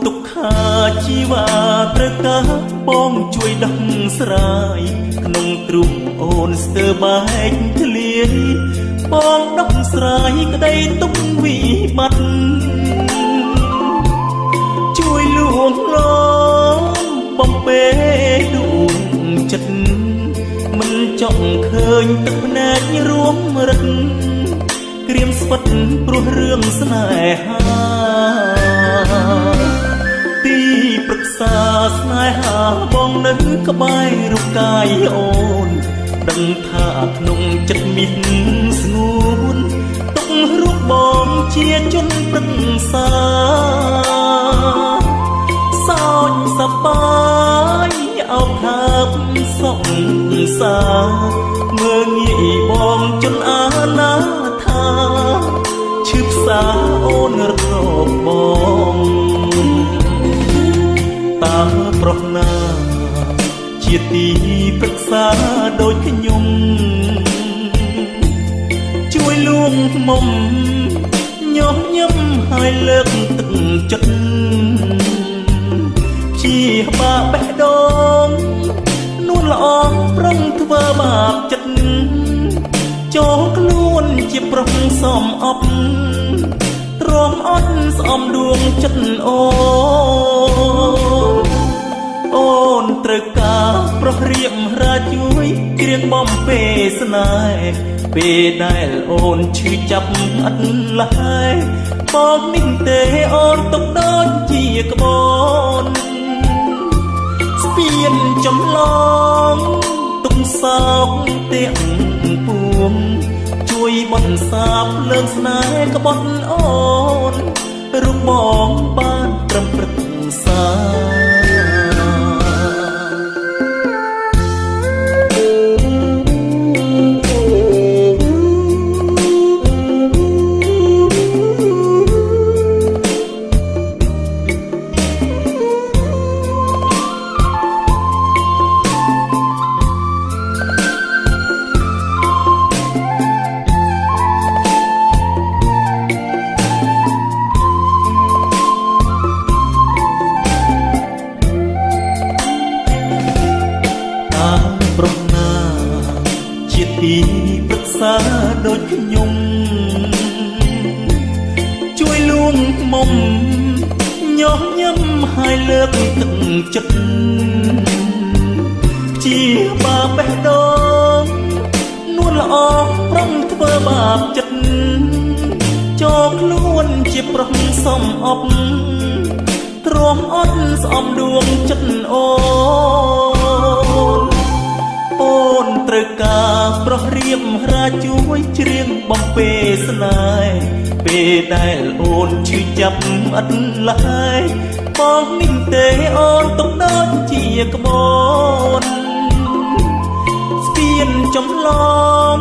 ទុក្ខាជីវ៉ាត្រូវការបងជួយដោះស្រាយក្នុងទ្រូងអូនស្ទើរបែកធ្លាយបងដោះស្រាយក្តីទុក្ខវិបត្តិជួយលួងលោមបំពេដួងចិត្តមិនចង់ឃើញទឹកភ្នែករួមរឹកក្រៀមស្វិតព្រោះរឿងស្នេហាទីប្រឹក្សាស្នេហាបងនៅក្បែររូបកាយអូនដឹងថាក្នុងចិត្តមានស្ងួនទុករូបបងជាជនប្រឹក្សាសោចសប្បាយអោបថាបសង្សារមើងងាយបងជនអាណាថាឈឺផ្សាអូនរកបងតើប្រុសណាជាទីប្រឹក្សាដូចខ្ញុំជួយលួងមុំញោមញឹមហើយលើកទឹកចិត្តជាបាបេះដូងនួនល្អប្រឹងធ្វើបាបចិត្តចូលខ្លួនជាប្រុសសមអប់ទ្រាំអត់ស្អំដួងចិត្តអូនត្រូវការប្រុសរៀបរាជួយគ្រៀងបំពេស្នេហ៍ពេលដែលអូនឈឺចាប់អត់លហើយបងនេះទេអូនទុកដូចជាក្បូនស្ពានចម្លងទុកសោកទាំងពួងជួយបន្សាបលើងស្នេហ៍ក្បត់អូនរូបបងបានត្រឹមប្រឹក្សាប្រុសណាជាទីប្រឹក្សាដូចខ្ញុំជួយលួងមុំញោមញឹមហើយលើកទឹកចិត្តជាបាបេះដូងនួនល្អប្រឹងធ្វើបាបចិត្តចូលខ្លួនជាប្រុសសមអប់ទ្រាំអត់ស្អំដួងចិត្តអូនត្រូវការប្រុសរៀបរាជួយច្រៀងបំពេស្នេហ៍ពេលដែលអូនឈឺចាប់អត់លហើយបងនេះទេអូនទុកដូចជាក្បូនស្ពានចម្លង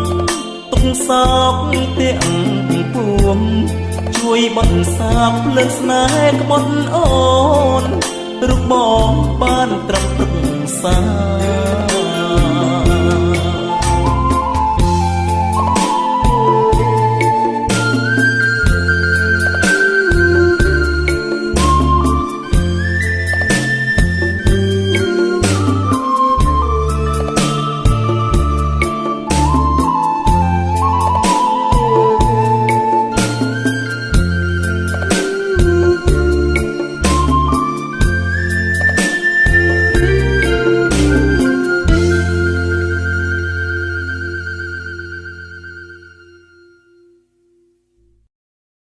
ទុកសោកទាំងពួងជួយបន្សាបលើស្នេហ៍ក្បត់អូនរូបបងបានត្រឹមប្រឹក្សា